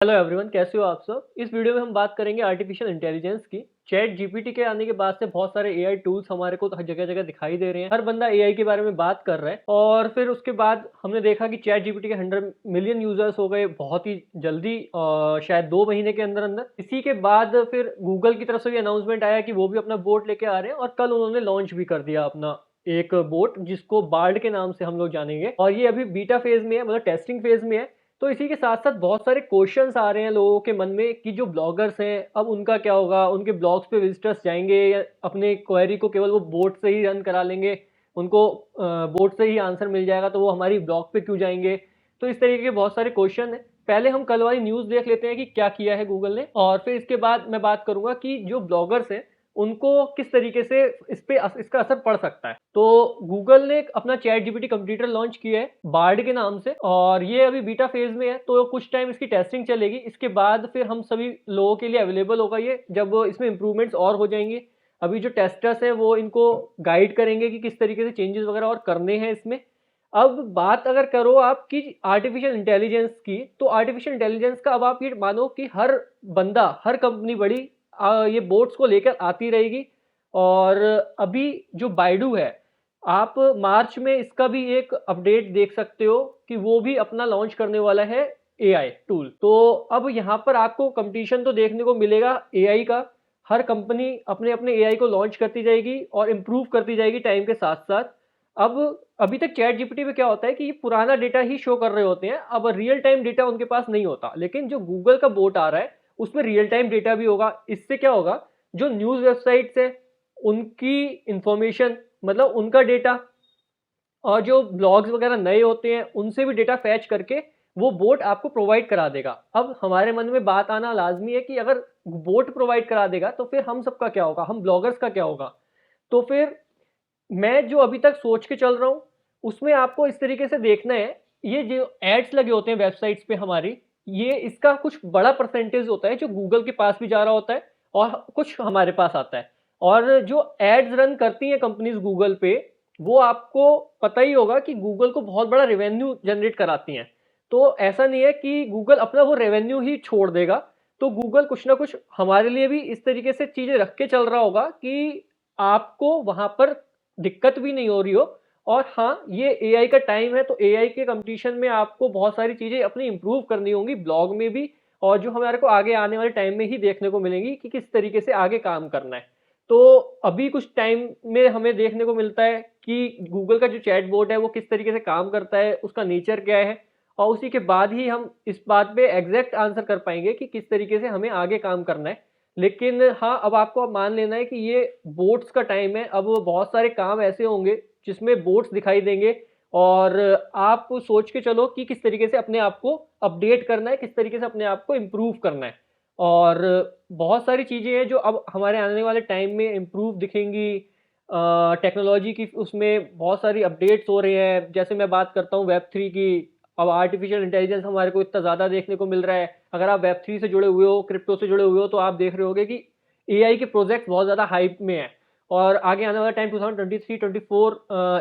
Hello everyone, कैसे हो आप सब। इस वीडियो में हम बात करेंगे आर्टिफिशियल इंटेलिजेंस की। चैट जीपीटी के आने के बाद से बहुत सारे एआई टूल्स हमारे को जगह जगह दिखाई दे रहे हैं। हर बंदा एआई के बारे में बात कर रहा है और फिर उसके बाद हमने देखा कि चैट जीपीटी के 100 मिलियन यूजर्स हो गए बहुत ही जल्दी, शायद 2 महीने के अंदर अंदर। इसी के बाद फिर गूगल की तरफ से भी अनाउंसमेंट आया कि वो भी अपना बोट लेके आ रहे हैं और कल उन्होंने लॉन्च भी कर दिया अपना एक बोट जिसको बार्ड के नाम से हम लोग जानेंगे। और ये अभी बीटा फेज में है, मतलब टेस्टिंग फेज में है। तो इसी के साथ साथ बहुत सारे क्वेश्चंस आ रहे हैं लोगों के मन में कि जो ब्लॉगर्स हैं अब उनका क्या होगा, उनके ब्लॉग्स पे विजिटर्स जाएंगे या अपने क्वेरी को केवल वो बोट से ही रन करा लेंगे, उनको बोट से ही आंसर मिल जाएगा तो वो हमारी ब्लॉग पे क्यों जाएंगे। तो इस तरीके के बहुत सारे क्वेश्चन हैं। पहले हम कल वाली न्यूज़ देख लेते हैं कि क्या किया है गूगल ने, और फिर इसके बाद मैं बात करूंगा कि जो ब्लॉगर्स हैं उनको किस तरीके से इसका असर पड़ सकता है। तो गूगल ने अपना चैट जीपीटी कंप्यूटर लॉन्च किया है बार्ड के नाम से, और ये अभी बीटा फेज में है तो कुछ टाइम इसकी टेस्टिंग चलेगी। इसके बाद फिर हम सभी लोगों के लिए अवेलेबल होगा ये, जब इसमें इंप्रूवमेंट्स और हो जाएंगे। अभी जो टेस्टर्स हैं वो इनको गाइड करेंगे कि किस तरीके से चेंजेस वगैरह और करने हैं इसमें। अब बात अगर करो आपकी आर्टिफिशियल इंटेलिजेंस की, तो आर्टिफिशियल इंटेलिजेंस का अब आप ये मानो कि हर बंदा, हर कंपनी बड़ी ये बोट्स को लेकर आती रहेगी। और अभी जो बाइडू है, आप मार्च में इसका भी एक अपडेट देख सकते हो कि वो भी अपना लॉन्च करने वाला है एआई टूल। तो अब यहाँ पर आपको कंपटीशन तो देखने को मिलेगा एआई का। हर कंपनी अपने अपने एआई को लॉन्च करती जाएगी और इम्प्रूव करती जाएगी टाइम के साथ साथ। अब अभी तक चैट जीपीटी में क्या होता है कि ये पुराना डेटा ही शो कर रहे होते हैं, अब रियल टाइम डेटा उनके पास नहीं होता। लेकिन जो गूगल का बोट आ रहा है उसमें रियल टाइम डेटा भी होगा। इससे क्या होगा, जो न्यूज़ वेबसाइट्स है उनकी इंफॉर्मेशन, मतलब उनका डेटा, और जो ब्लॉग्स वगैरह नए होते हैं उनसे भी डेटा फैच करके वो बोट आपको प्रोवाइड करा देगा। अब हमारे मन में बात आना लाजमी है कि अगर बोट प्रोवाइड करा देगा तो फिर हम सबका क्या होगा, हम ब्लॉगर्स का क्या होगा। तो फिर मैं जो अभी तक सोच के चल रहा हूँ उसमें आपको इस तरीके से देखना है, ये जो एड्स लगे होते हैं वेबसाइट्स पे हमारी, ये इसका कुछ बड़ा परसेंटेज होता है जो गूगल के पास भी जा रहा होता है और कुछ हमारे पास आता है। और जो एड्स रन करती हैं कंपनीज गूगल पे, वो आपको पता ही होगा कि गूगल को बहुत बड़ा रेवेन्यू जनरेट कराती हैं। तो ऐसा नहीं है कि गूगल अपना वो रेवेन्यू ही छोड़ देगा। तो गूगल कुछ ना कुछ हमारे लिए भी इस तरीके से चीज़ें रख के चल रहा होगा कि आपको वहाँ पर दिक्कत भी नहीं हो रही हो। और हाँ, ये एआई का टाइम है तो एआई के कंपटीशन में आपको बहुत सारी चीज़ें अपनी इंप्रूव करनी होंगी ब्लॉग में भी, और जो हमारे को आगे आने वाले टाइम में ही देखने को मिलेंगी कि किस तरीके से आगे काम करना है। तो अभी कुछ टाइम में हमें देखने को मिलता है कि गूगल का जो चैट बोर्ड है वो किस तरीके से काम करता है, उसका नेचर क्या है, और उसी के बाद ही हम इस बात पे एग्जैक्ट आंसर कर पाएंगे कि किस तरीके से हमें आगे काम करना है। लेकिन हाँ, अब मान लेना है कि ये बोट्स का टाइम है। अब बहुत सारे काम ऐसे होंगे जिसमें बोट्स दिखाई देंगे, और आप सोच के चलो कि किस तरीके से अपने आप को अपडेट करना है, किस तरीके से अपने आप को इम्प्रूव करना है। और बहुत सारी चीज़ें हैं जो अब हमारे आने वाले टाइम में इम्प्रूव दिखेंगी। टेक्नोलॉजी की उसमें बहुत सारी अपडेट्स हो रहे हैं। जैसे मैं बात करता हूँ वेब 3 की, अब आर्टिफिशियल इंटेलिजेंस हमारे को इतना ज़्यादा देखने को मिल रहा है। अगर आप वेब 3 से जुड़े हुए हो, क्रिप्टो से जुड़े हुए हो, तो आप देख रहे होगे कि एआई के प्रोजेक्ट बहुत ज़्यादा हाइप में है। और आगे आने वाला टाइम 2023-24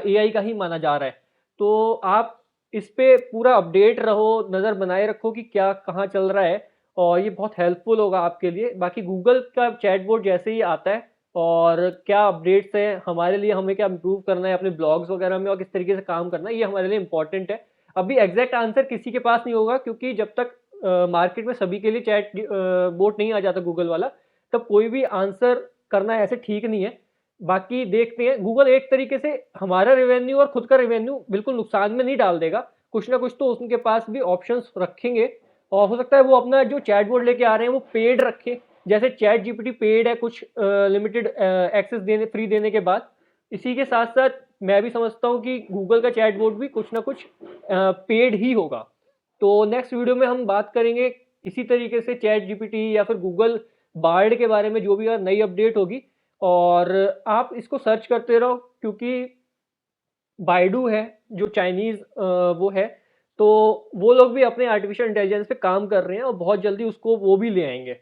एआई का ही माना जा रहा है। तो आप इस पे पूरा अपडेट रहो, नज़र बनाए रखो कि क्या कहाँ चल रहा है, और ये बहुत हेल्पफुल होगा आपके लिए। बाकी गूगल का चैटबॉट जैसे ही आता है और क्या अपडेट्स हैं हमारे लिए, हमें क्या इम्प्रूव करना है अपने ब्लॉग्स वगैरह में और किस तरीके से काम करना है, ये हमारे लिए इंपॉर्टेंट है। अभी एग्जैक्ट आंसर किसी के पास नहीं होगा, क्योंकि जब तक मार्केट में सभी के लिए चैट बोट नहीं आ जाता गूगल वाला, तब कोई भी आंसर करना ऐसे ठीक नहीं है। बाकी देखते हैं, गूगल एक तरीके से हमारा रेवेन्यू और खुद का रेवेन्यू बिल्कुल नुकसान में नहीं डाल देगा। कुछ ना कुछ तो उनके पास भी ऑप्शंस रखेंगे, और हो सकता है वो अपना जो चैटबॉट लेके आ रहे हैं वो पेड रखे। जैसे चैट जीपीटी पेड है, कुछ लिमिटेड एक्सेस देने, फ्री देने के बाद। इसी के साथ साथ मैं भी समझता हूँ कि गूगल का चैटबॉट भी कुछ ना कुछ पेड ही होगा। तो नेक्स्ट वीडियो में हम बात करेंगे इसी तरीके से चैट जीपीटी या फिर गूगल बार्ड के बारे में, जो भी नई अपडेट होगी। और आप इसको सर्च करते रहो, क्योंकि बाइडू है जो चाइनीज वो है, तो वो लोग भी अपने आर्टिफिशियल इंटेलिजेंस पे काम कर रहे हैं और बहुत जल्दी उसको वो भी ले आएंगे।